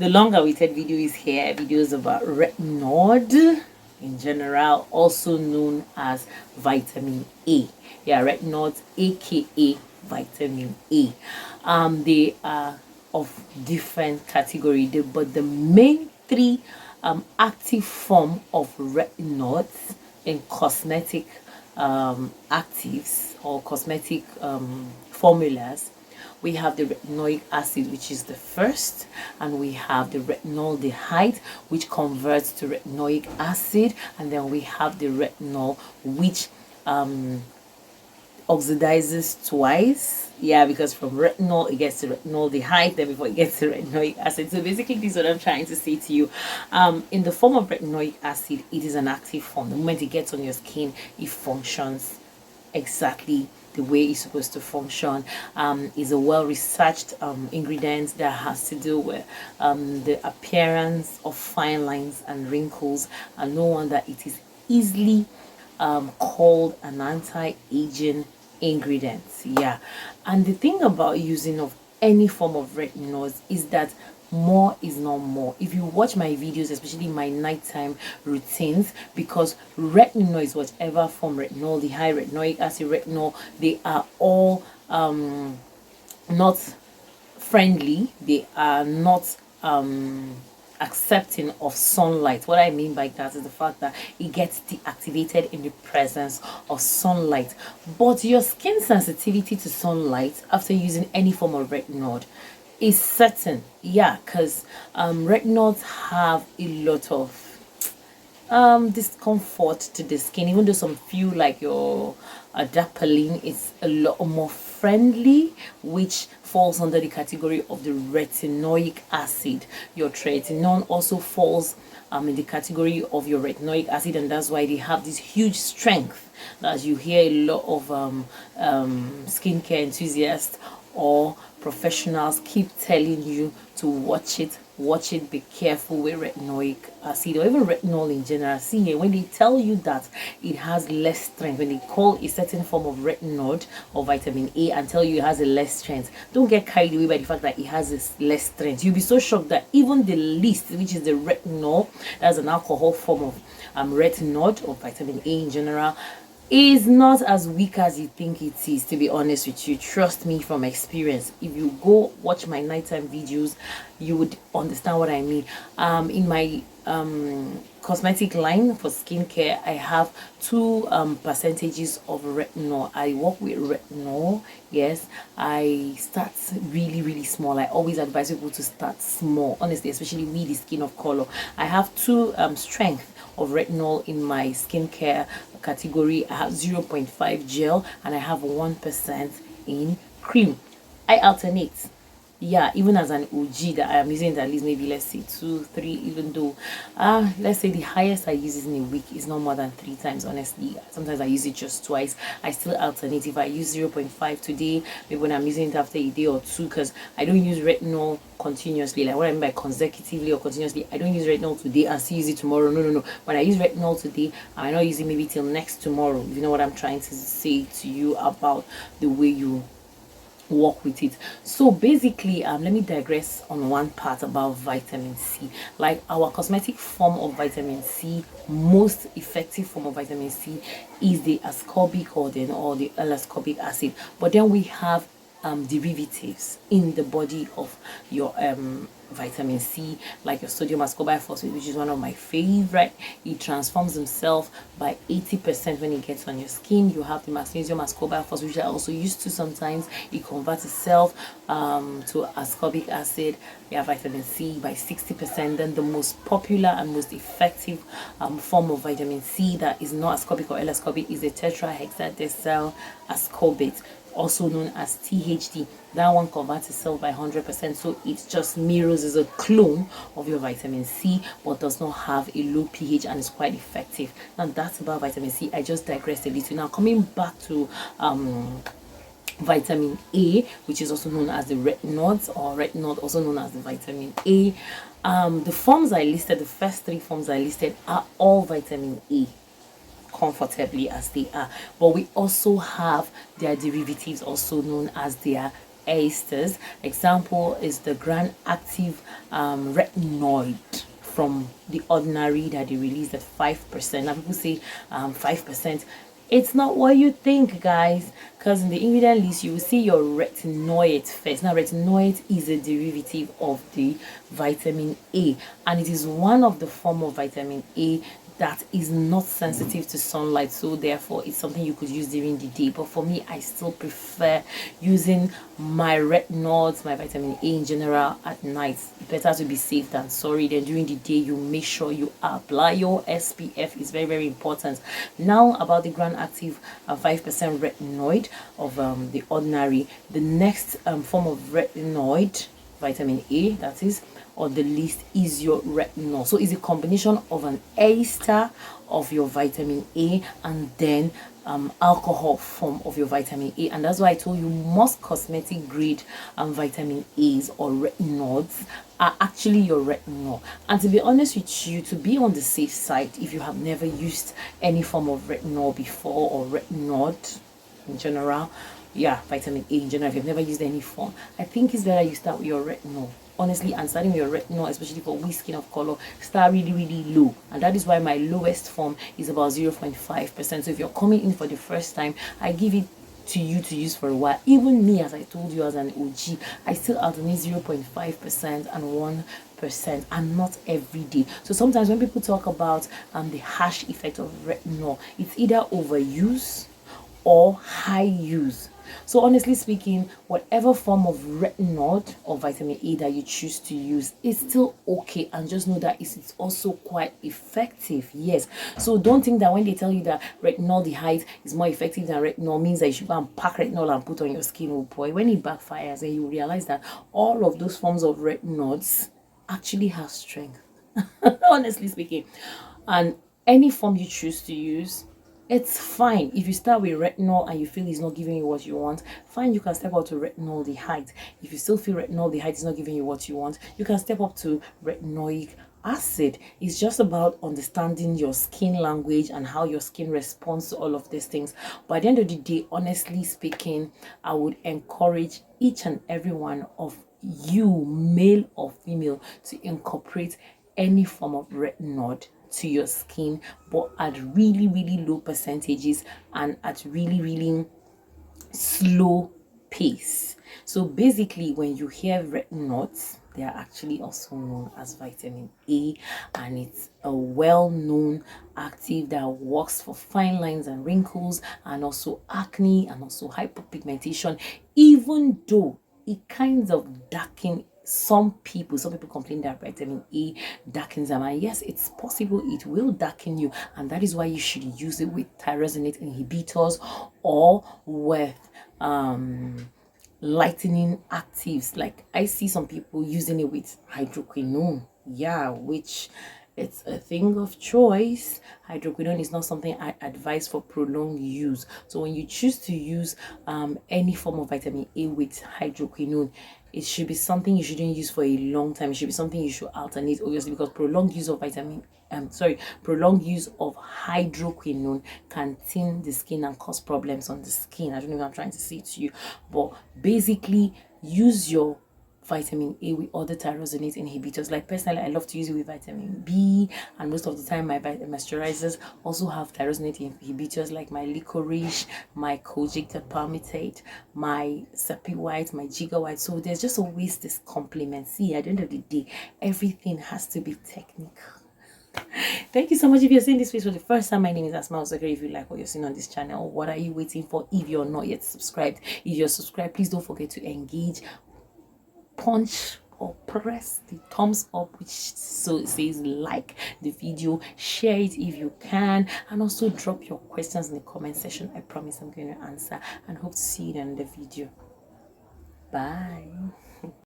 The long awaited video is here. Videos about retinoid in general, also known as vitamin A. Yeah, retinoids, aka vitamin A. They are of different category, but the main three active form of retinoids in cosmetic actives or cosmetic formulas. We have the retinoic acid, which is the first, and we have the retinoldehyde, which converts to retinoic acid, and then we have the retinol, which oxidizes twice. Yeah, because from retinol it gets to retinoldehyde, then before it gets to retinoic acid. So basically, this is what I'm trying to say to you. In the form of retinoic acid, it is an active form. The moment it gets on your skin, it functions exactly the way it's supposed to function. Is a well-researched ingredient that has to do with the appearance of fine lines and wrinkles, and no wonder it is easily called an anti-aging ingredient. Yeah, and the thing about using of any form of retinoids is that more is not more. If you watch my videos, especially my nighttime routines, because retinoids, whatever form, retinoldehyde, retinoic acid, retinol, they are all not friendly. They are not accepting of sunlight. What I mean by that is the fact that it gets deactivated in the presence of sunlight. But your skin sensitivity to sunlight after using any form of retinol is certain. Yeah, because retinoids have a lot of discomfort to the skin, even though some feel like your adapalene is a lot more friendly, which falls under the category of the retinoic acid. Your tretinoin also falls in the category of your retinoic acid, and that's why they have this huge strength that you hear a lot of skincare enthusiasts or professionals keep telling you to watch it, be careful with retinoic acid or even retinol in general. See, when they tell you that it has less strength, when they call a certain form of retinol or vitamin A and tell you it has a less strength, don't get carried away by the fact that it has this less strength. You'll be so shocked that even the least, which is the retinol, that's an alcohol form of retinol or vitamin A in general, is not as weak as you think it is, to be honest with you. Trust me from experience. If you go watch my nighttime videos, you would understand what I mean. In my cosmetic line for skincare, I have two percentages of retinol. I work with retinol. Yes, I start really small. I always advise people to start small, honestly, especially with the skin of color. I have two strength of retinol in my skincare category. I have 0.5 gel and I have 1% in cream. I alternate. Yeah, even as an OG that I am using at least maybe, let's say 2 3, even though let's say the highest I use is in a week is not more than 3 times. Honestly, sometimes I use it just twice. I still alternate. If I use 0.5 today, maybe when I'm using it after a day or two, because I don't use retinol continuously. Like what I mean by consecutively or continuously, I don't use retinol today and still use it tomorrow. No. When I use retinol today, I might not use it maybe till next tomorrow. You know what I'm trying to say to you about the way you work with it. So basically, let me digress on one part about vitamin C. Like our cosmetic form of vitamin C, most effective form of vitamin C is the ascorbic or the L-ascorbic acid. But then we have derivatives in the body of your vitamin C, like your sodium ascorbate phosphate, which is one of my favorite. It transforms himself by 80% when it gets on your skin. You have the magnesium ascorbate phosphate, which I also used to sometimes. It converts itself to ascorbic acid. We have vitamin C by 60%. Then the most popular and most effective form of vitamin C that is not ascorbic or L-ascorbic is the tetrahexadecyl ascorbate, also known as THD. That one converts itself by 100%, so it just mirrors, as a clone of your vitamin C, but does not have a low pH and is quite effective. Now that's about vitamin C. I just digressed a little. Now coming back to vitamin A, which is also known as the retinoids, or retinol, also known as the vitamin A. The forms I listed, the first 3 forms I listed, are all vitamin A, comfortably as they are, but we also have their derivatives, also known as their esters. Example is the Grand Active Retinoid from The Ordinary that they released at 5%. Now people say 5%. It's not what you think, guys, because in the ingredient list you will see your retinoid first. Now retinoid is a derivative of the vitamin A, and it is one of the form of vitamin A that is not sensitive to sunlight, so therefore it's something you could use during the day. But for me, I still prefer using my retinoids, my vitamin A in general, at night. Better to be safe than sorry. Then during the day, you make sure you apply your SPF. Is very, very important. Now about the Grand Active 5% retinoid of The Ordinary. The next form of retinoid, vitamin A, that is, or the list, is your retinol. So it's a combination of an ester of your vitamin A and then alcohol form of your vitamin A, and that's why I told you most cosmetic grade vitamin A's or retinoids are actually your retinol. And to be honest with you, to be on the safe side, if you have never used any form of retinol before, or retinoid in general, yeah, vitamin A in general, if you've never used any form, I think it's better you start with your retinol, honestly. And starting with your retinol, especially for we skin of color, start really, really low, and that is why my lowest form is about 0.5%. So if you're coming in for the first time, I give it to you to use for a while. Even me, as I told you, as an OG, I still alternate 0.5% and 1%, and not every day. So sometimes when people talk about the harsh effect of retinol, it's either overuse or high use. So honestly speaking, whatever form of retinol or vitamin A that you choose to use is still okay, and just know that it's also quite effective. Yes, so don't think that when they tell you that retinaldehyde is more effective than retinol means that you should go and pack retinol and put on your skin. Oh boy, when it backfires, and you realize that all of those forms of retinoids actually have strength. Honestly speaking, and any form you choose to use, it's fine. If you start with retinol and you feel it's not giving you what you want, fine, you can step up to retinaldehyde. If you still feel retinaldehyde is not giving you what you want, you can step up to retinoic acid. It's just about understanding your skin language and how your skin responds to all of these things. But at the end of the day, honestly speaking, I would encourage each and every one of you, male or female, to incorporate any form of retinol to your skin, but at really, really low percentages and at really, really slow pace. So basically, when you hear retinoids, they are actually also known as vitamin A, and it's a well-known active that works for fine lines and wrinkles, and also acne, and also hyperpigmentation, even though it kind of darkens some people. Some people complain that vitamin A darkens them, and yes, it's possible it will darken you, and that is why you should use it with tyrosine inhibitors or with lightening actives. Like I see some people using it with hydroquinone, yeah, which it's a thing of choice. Hydroquinone is not something I advise for prolonged use. So when you choose to use any form of vitamin A with hydroquinone, it should be something you shouldn't use for a long time. It should be something you should alternate, obviously, because prolonged use of prolonged use of hydroquinone can thin the skin and cause problems on the skin. I don't know if I'm trying to say it to you, but basically use your vitamin A with other tyrosinase inhibitors. Like personally, I love to use it with vitamin B, and most of the time my moisturizers also have tyrosinase inhibitors, like my licorice, my kojic palmitate, my sappy white, my giga white. So there's just always this complement. See, at the end of the day, everything has to be technical. Thank you so much. If you're seeing this video for the first time, my name is Asma Osakari. If you like what you're seeing on this channel, what are you waiting for? If you're not yet subscribed, if you're subscribed, please don't forget to engage, punch or press the thumbs up, which so says like the video, share it if you can, and also drop your questions in the comment section. I promise I'm going to answer, and hope to see you in the video. Bye.